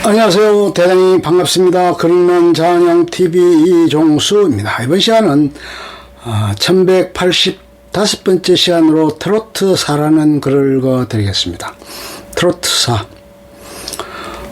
안녕하세요. 대단히 반갑습니다. 그림은 자연형TV 이종수입니다. 이번 시간은 1185번째 시간으로 트로트사라는 글을 읽어드리겠습니다. 트로트사.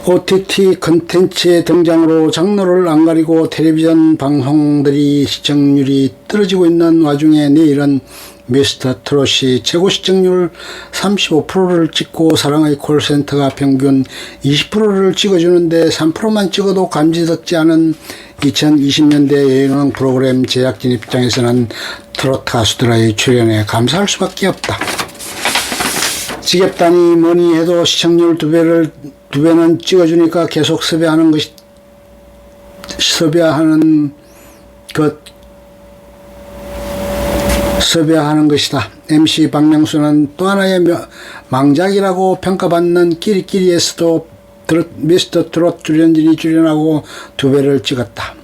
OTT 컨텐츠의 등장으로 장르를 안 가리고 텔레비전 방송들이 시청률이 떨어지고 있는 와중에 내일은 미스터 트롯이 최고 시청률 35%를 찍고 사랑의 콜센터가 평균 20%를 찍어주는데 3%만 찍어도 감지되지 않은 2020년대 예능 프로그램 제작진 입장에서는 트로트 가수들의 출연에 감사할 수밖에 없다. 지겹다니 뭐니 해도 시청률 두 배는 찍어주니까 계속 섭외하는 것이다. MC 박명수는 또 하나의 망작이라고 평가받는 끼리끼리에서도 미스터 트롯 출연진이 출연하고 2배를 찍었다.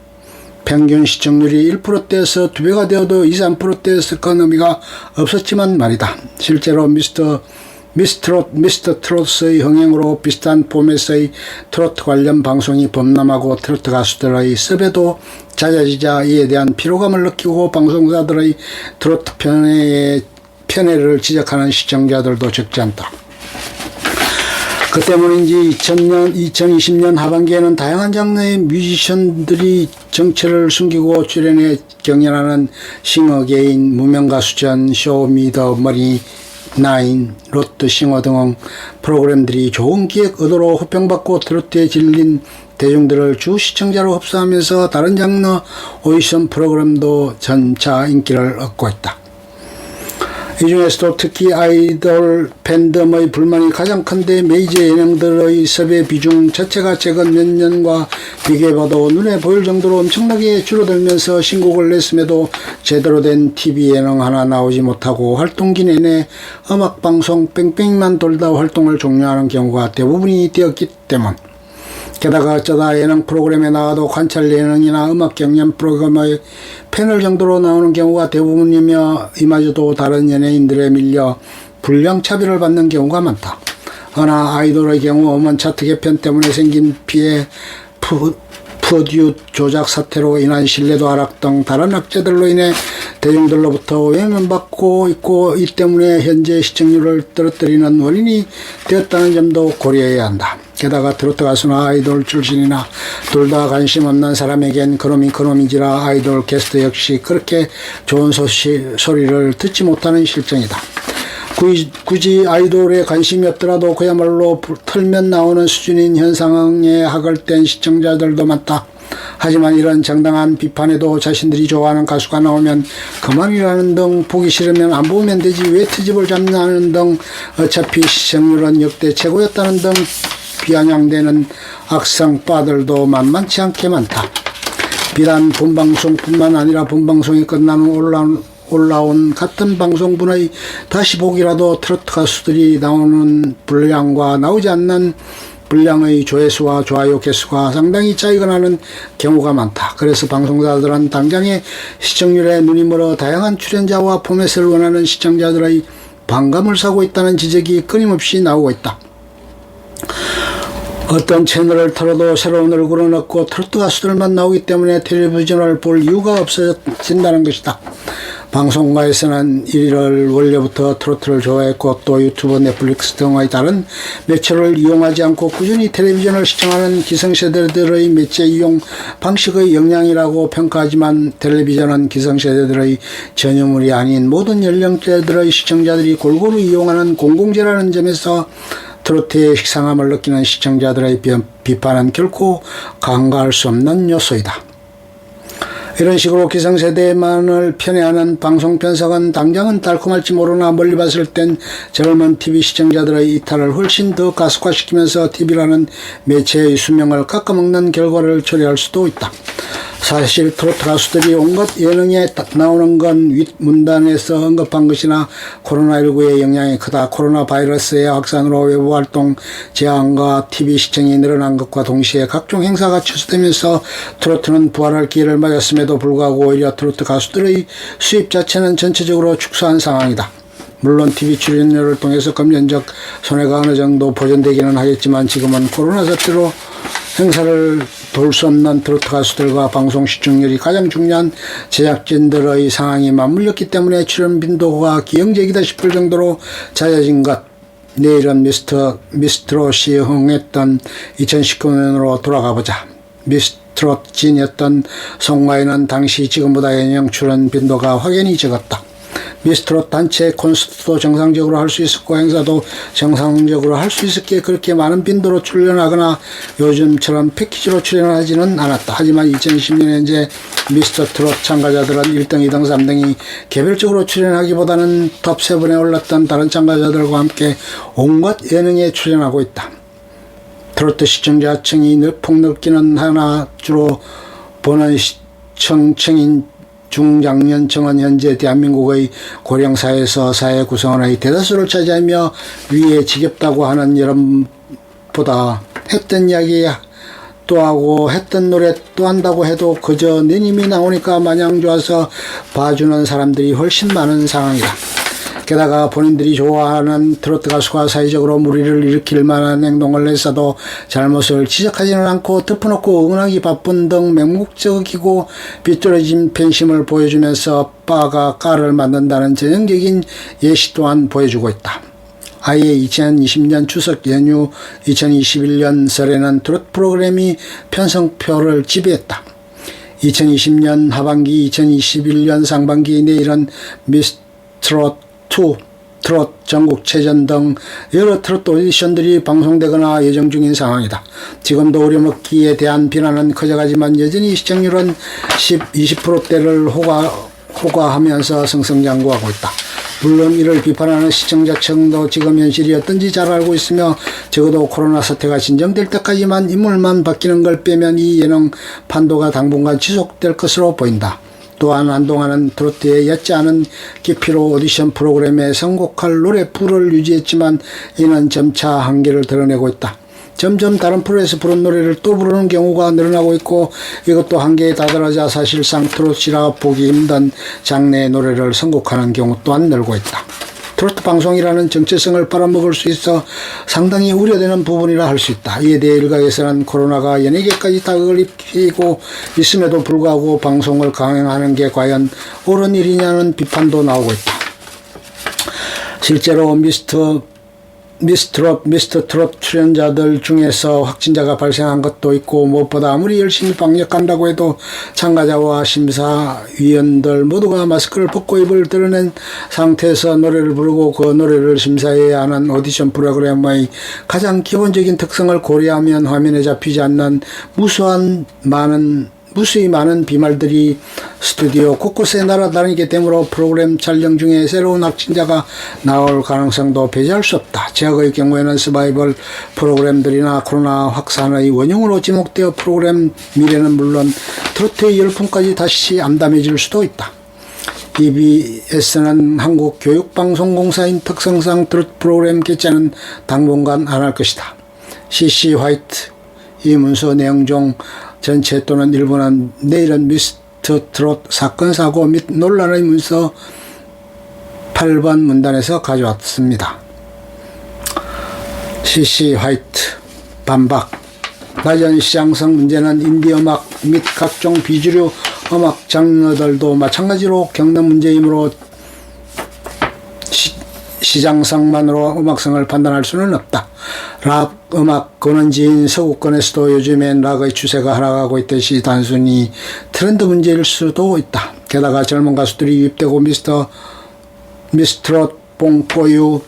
평균 시청률이 1%대에서 2배가 되어도 2~3%대에서 큰 의미가 없었지만 말이다. 실제로 미스터 트롯의 흥행으로 비슷한 포맷의 트로트 관련 방송이 범람하고 트로트 가수들의 섭외도 잦아지자 이에 대한 피로감을 느끼고 방송사들의 트로트 편애를 지적하는 시청자들도 적지 않다. 그 때문인지 2020년 하반기에는 다양한 장르의 뮤지션들이 정체를 숨기고 출연에 경연하는 싱어게인, 무명가수전, 쇼미더머니 9, 롯데싱어 등 프로그램들이 좋은 기획 의도로 호평받고 트로트에 질린 대중들을 주 시청자로 흡수하면서 다른 장르 오디션 프로그램도 점차 인기를 얻고 있다. 이 중에서도 특히 아이돌 팬덤의 불만이 가장 큰데 메이저 예능들의 섭외 비중 자체가 최근 몇 년과 비교해봐도 눈에 보일 정도로 엄청나게 줄어들면서 신곡을 냈음에도 제대로 된 TV 예능 하나 나오지 못하고 활동기 내내 음악방송 뺑뺑이만 돌다 활동을 종료하는 경우가 대부분이 되었기 때문. 게다가 어쩌다 예능 프로그램에 나와도 관찰 예능이나 음악 경연 프로그램의 패널 정도로 나오는 경우가 대부분이며 이마저도 다른 연예인들에 밀려 불량차별을 받는 경우가 많다. 허나 아이돌의 경우 음원 차트 개편 때문에 생긴 피해, 프로듀 조작 사태로 인한 신뢰도 하락 등 다른 악재들로 인해 대중들로부터 외면받고 있고 이 때문에 현재 시청률을 떨어뜨리는 원인이 되었다는 점도 고려해야 한다. 게다가 트로트 가수나 아이돌 출신이나 둘 다 관심 없는 사람에겐 그놈이지라 아이돌 게스트 역시 그렇게 좋은 소리를 듣지 못하는 실정이다. 굳이 아이돌에 관심이 없더라도 그야말로 털면 나오는 수준인 현상에 학을된 시청자들도 많다. 하지만 이런 정당한 비판에도 자신들이 좋아하는 가수가 나오면 그만이라는 등 보기 싫으면 안 보면 되지 왜 트집을 잡냐는 등 어차피 시청률은 역대 최고였다는 등 비아냥대는 악성빠들도 만만치 않게 많다. 비단 본방송뿐만 아니라 본방송이 끝난 후 올라온 같은 방송분의 다시 보기라도 트로트 가수들이 나오는 분량과 나오지 않는 분량의 조회수와 좋아요 개수가 상당히 차이가 나는 경우가 많다. 그래서 방송사들은 당장의 시청률에 눈이 멀어 다양한 출연자와 포맷을 원하는 시청자들의 반감을 사고 있다는 지적이 끊임없이 나오고 있다. 어떤 채널을 틀어도 새로운 얼굴을 넣고 트로트 가수들만 나오기 때문에 텔레비전을 볼 이유가 없어진다는 것이다. 방송가에서는 1월 원래부터 트로트를 좋아했고 또 유튜브, 넷플릭스 등의 다른 매체를 이용하지 않고 꾸준히 텔레비전을 시청하는 기성세대들의 매체 이용 방식의 영향이라고 평가하지만 텔레비전은 기성세대들의 전유물이 아닌 모든 연령대들의 시청자들이 골고루 이용하는 공공재라는 점에서 트로트의 식상함을 느끼는 시청자들의 비판은 결코 간과할 수 없는 요소이다. 이런 식으로 기성세대만을 편애하는 방송 편성은 당장은 달콤할지 모르나 멀리 봤을 땐 젊은 TV 시청자들의 이탈을 훨씬 더 가속화시키면서 TV라는 매체의 수명을 깎아먹는 결과를 초래할 수도 있다. 사실 트로트 가수들이 온갖 예능에 나오는 건 윗문단에서 언급한 것이나 코로나19의 영향이 크다. 코로나 바이러스의 확산으로 외부 활동 제한과 TV 시청이 늘어난 것과 동시에 각종 행사가 취소되면서 트로트는 부활할 기회를 맞았음에도 불구하고 오히려 트로트 가수들의 수입 자체는 전체적으로 축소한 상황이다. 물론 TV 출연료를 통해서 금전적 손해가 어느 정도 보전되기는 하겠지만 지금은 코로나 사태로 행사를 돌 수 없는 트로트 가수들과 방송 시청률이 가장 중요한 제작진들의 상황이 맞물렸기 때문에 출연 빈도가 기형적이다 싶을 정도로 잦아진 것. 내일은 미스트롯이 흥했던 2019년으로 돌아가보자. 미스트롯 진이었던 송가인은 당시 지금보다 연령 출연 빈도가 확연히 적었다. 미스트롯 단체 콘서트도 정상적으로 할 수 있었고 행사도 정상적으로 할 수 있었기에 그렇게 많은 빈도로 출연하거나 요즘처럼 패키지로 출연하지는 않았다. 하지만 2020년 현재 미스터트롯 참가자들은 1등, 2등, 3등이 개별적으로 출연하기보다는 톱7에 올랐던 다른 참가자들과 함께 온갖 예능에 출연하고 있다. 트로트 시청자층이 폭넓기는 하나 주로 보는 시청층인 중장년층은 현재 대한민국의 고령사회에서 사회 구성원의 대다수를 차지하며 위에 지겹다고 하는 여러분보다 했던 이야기 또 하고 했던 노래 또 한다고 해도 그저 내 님이 나오니까 마냥 좋아서 봐주는 사람들이 훨씬 많은 상황이다. 게다가 본인들이 좋아하는 트로트 가수가 사회적으로 무리를 일으킬 만한 행동을 했어도 잘못을 지적하지는 않고 덮어놓고 응원하기 바쁜 등 맹목적이고 삐뚤어진 팬심을 보여주면서 빠가 까를 만든다는 전형적인 예시 또한 보여주고 있다. 아예 2020년 추석 연휴 2021년 설에는 트로트 프로그램이 편성표를 지배했다. 2020년 하반기 2021년 상반기 내일은 미스트롯 2, 트롯 전국체전 등 여러 트로트 오디션들이 방송되거나 예정 중인 상황이다. 지금도 우려먹기에 대한 비난은 커져가지만 여전히 시청률은 20%대를 호가하면서 승승장구하고 있다. 물론 이를 비판하는 시청자층도 지금 현실이 어떤지 잘 알고 있으며 적어도 코로나 사태가 진정될 때까지만 인물만 바뀌는 걸 빼면 이 예능 판도가 당분간 지속될 것으로 보인다. 또한 한동안은 트로트의 얕지 않은 깊이로 오디션 프로그램에 선곡할 노래풀을 유지했지만 이는 점차 한계를 드러내고 있다. 점점 다른 프로에서 부른 노래를 또 부르는 경우가 늘어나고 있고 이것도 한계에 다다르자 사실상 트로트라 보기 힘든 장르의 노래를 선곡하는 경우 또한 늘고 있다. 트로트 방송이라는 정체성을 빨아먹을 수 있어 상당히 우려되는 부분이라 할 수 있다. 이에 대해 일각에서는 코로나가 연예계까지 타격을 입히고 있음에도 불구하고 방송을 강행하는 게 과연 옳은 일이냐는 비판도 나오고 있다. 실제로 미스터트롯 출연자들 중에서 확진자가 발생한 것도 있고 무엇보다 아무리 열심히 방역한다고 해도 참가자와 심사위원들 모두가 마스크를 벗고 입을 드러낸 상태에서 노래를 부르고 그 노래를 심사해야 하는 오디션 프로그램의 가장 기본적인 특성을 고려하면 화면에 잡히지 않는 무수히 많은 비말들이 스튜디오 곳곳에 날아다니게 되므로 프로그램 촬영 중에 새로운 확진자가 나올 가능성도 배제할 수 없다. 지역의 경우에는 서바이벌 프로그램들이나 코로나 확산의 원흉으로 지목되어 프로그램 미래는 물론 트로트의 열풍까지 다시 암담해질 수도 있다. EBS는 한국교육방송공사인 특성상 트로트 프로그램 개최는 당분간 안 할 것이다. CC 화이트 이 문서 내용 중 전체 또는 일부는 내일은 미스터트롯 사건 사고 및 논란의 문서 8번 문단에서 가져왔습니다. CC 화이트 반박 낮은 시장성 문제는 인디음악 및 각종 비주류 음악 장르들도 마찬가지로 겪는 문제이므로 시장성만으로 음악성을 판단할 수는 없다. 락 음악 근원지인 서구권에서도 요즘엔 락의 추세가 하락하고 있듯이 단순히 트렌드 문제일 수도 있다. 게다가 젊은 가수들이 유입되고 미스트롯 뽕포유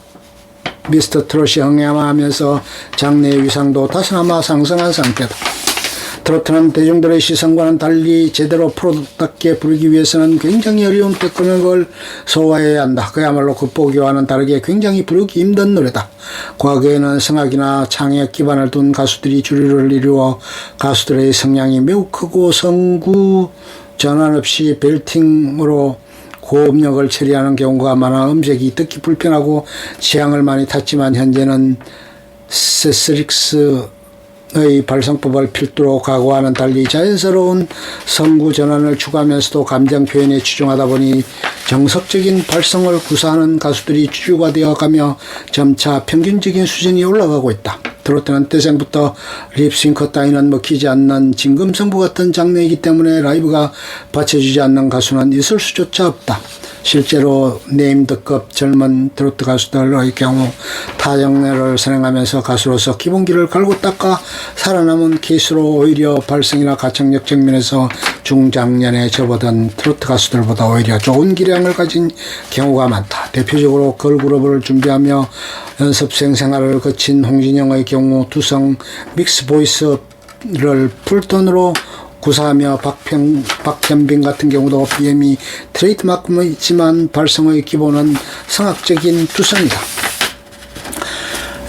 미스터트롯이 흥행하면서 장르의 위상도 다소나마 상승한 상태다. 트로트는 대중들의 시선과는 달리 제대로 프로답게 부르기 위해서는 굉장히 어려운 테크닉을 소화해야 한다. 그야말로 겉보기와는 다르게 굉장히 부르기 힘든 노래다. 과거에는 성악이나 창에 기반을 둔 가수들이 주류를 이루어 가수들의 성량이 매우 크고 성구 전환 없이 벨팅으로 고음역을 처리하는 경우가 많아 음색이 듣기 불편하고 취향을 많이 탔지만 현재는 세스릭스 의 발성법을 필두로 가구와는 달리 자연스러운 성구 전환을 추구하면서도 감정 표현에 치중하다 보니 정석적인 발성을 구사하는 가수들이 주류가 되어가며 점차 평균적인 수준이 올라가고 있다. 트로트는 태생부터 립싱크 따위는 먹히지 않는 진금성부 같은 장르이기 때문에 라이브가 받쳐주지 않는 가수는 있을 수조차 없다. 실제로 네임드급 젊은 트로트 가수들의 경우 타 장르를 선행하면서 가수로서 기본기를 갈고 닦아 살아남은 케이스로 오히려 발성이나 가창력 측면에서 중장년에 접어든 트로트 가수들보다 오히려 좋은 기량을 가진 경우가 많다. 대표적으로 걸그룹을 준비하며 연습생 생활을 거친 홍진영의 경우 두성 믹스보이스를 풀톤으로 구사하며 박현빈 같은 경우도 BM이 트레이드마크이지만 발성의 기본은 성악적인 두성이다.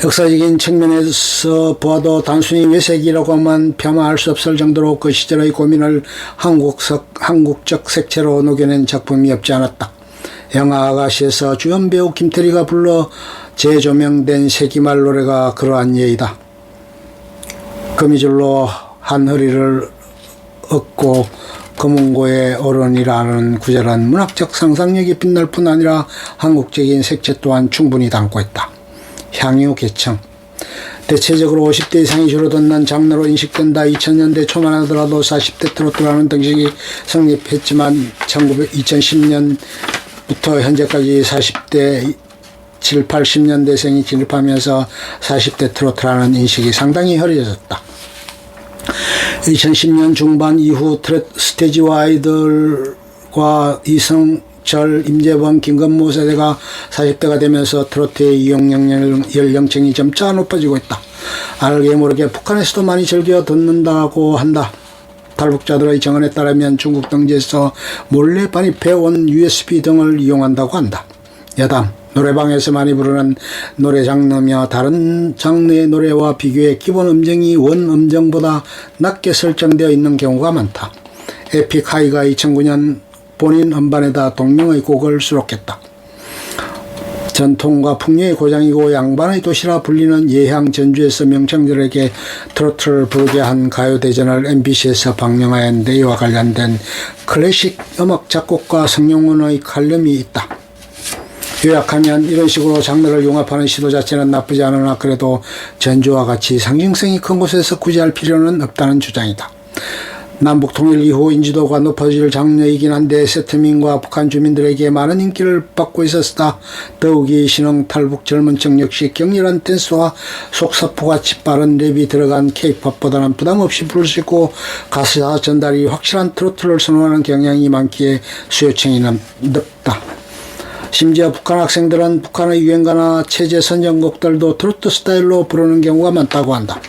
역사적인 측면에서 보아도 단순히 외색이라고만 폄하할 수 없을 정도로 그 시절의 고민을 한국적 색채로 녹여낸 작품이 없지 않았다. 영화 아가씨에서 주연 배우 김태리가 불러 재조명된 세기말 노래가 그러한 예이다. 거미줄로 한 허리를 얻고 검은고의 어른이라는 구절은 문학적 상상력이 빛날 뿐 아니라 한국적인 색채 또한 충분히 담고 있다. 향유 계층 대체적으로 50대 이상이 줄어드는 장르로 인식된다. 2000년대 초만 하더라도 40대 트로트라는 등식이 성립했지만 2010년부터 현재까지 40대 7, 80년대생이 진입하면서 40대 트로트라는 인식이 상당히 흐려졌다. 2010년 중반 이후 스테지와 아이들과 이성철, 임재범, 김건모 세대가 40대가 되면서 트로트의 이용 연령층이 점차 높아지고 있다. 알게 모르게 북한에서도 많이 즐겨 듣는다고 한다. 탈북자들의 정언에 따르면 중국 등지에서 몰래 반입해온 USB 등을 이용한다고 한다. 여담 노래방에서 많이 부르는 노래 장르며 다른 장르의 노래와 비교해 기본 음정이 원 음정보다 낮게 설정되어 있는 경우가 많다. 에픽하이가 2009년 본인 음반에다 동명의 곡을 수록했다. 전통과 풍요의 고장이고 양반의 도시라 불리는 예향 전주에서 명창들에게 트로트를 부르게 한 가요대전을 MBC에서 방영하였는데 이와 관련된 클래식 음악 작곡가 성룡원의 칼럼이 있다. 요약하면 이런 식으로 장르를 융합하는 시도 자체는 나쁘지 않으나 그래도 전주와 같이 상징성이 큰 곳에서 굳이 할 필요는 없다는 주장이다. 남북통일 이후 인지도가 높아질 장르이긴 한데 세트민과 북한 주민들에게 많은 인기를 받고 있었다. 더욱이 신흥 탈북 젊은 층 역시 격렬한 댄스와 속사포같이 빠른 랩이 들어간 케이팝보다는 부담없이 부를 수 있고 가사 전달이 확실한 트로트를 선호하는 경향이 많기에 수요층이 높다. 심지어 북한 학생들은 북한의 유행가나 체제 선전곡들도 트로트 스타일로 부르는 경우가 많다고 한다.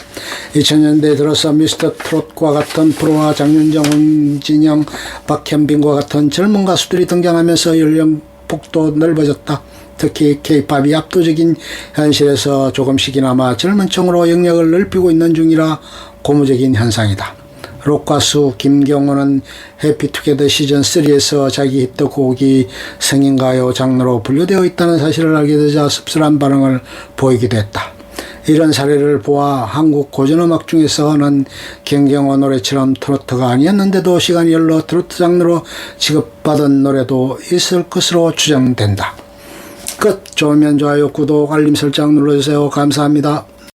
2000년대 들어서 미스터 트롯과 같은 프로와 장윤정, 홍진영, 박현빈과 같은 젊은 가수들이 등장하면서 연령폭도 넓어졌다. 특히 K-팝이 압도적인 현실에서 조금씩이나마 젊은 층으로 영역을 넓히고 있는 중이라 고무적인 현상이다. 록가수 김경호는 해피투게더 시즌3에서 자기 히트곡이 성인가요 장르로 분류되어 있다는 사실을 알게 되자 씁쓸한 반응을 보이기도 했다. 이런 사례를 보아 한국 고전음악 중에서는 김경호 노래처럼 트로트가 아니었는데도 시간이 흘러 트로트 장르로 취급받은 노래도 있을 것으로 추정된다. 끝. 좋으면 좋아요, 구독, 알림 설정 눌러주세요. 감사합니다.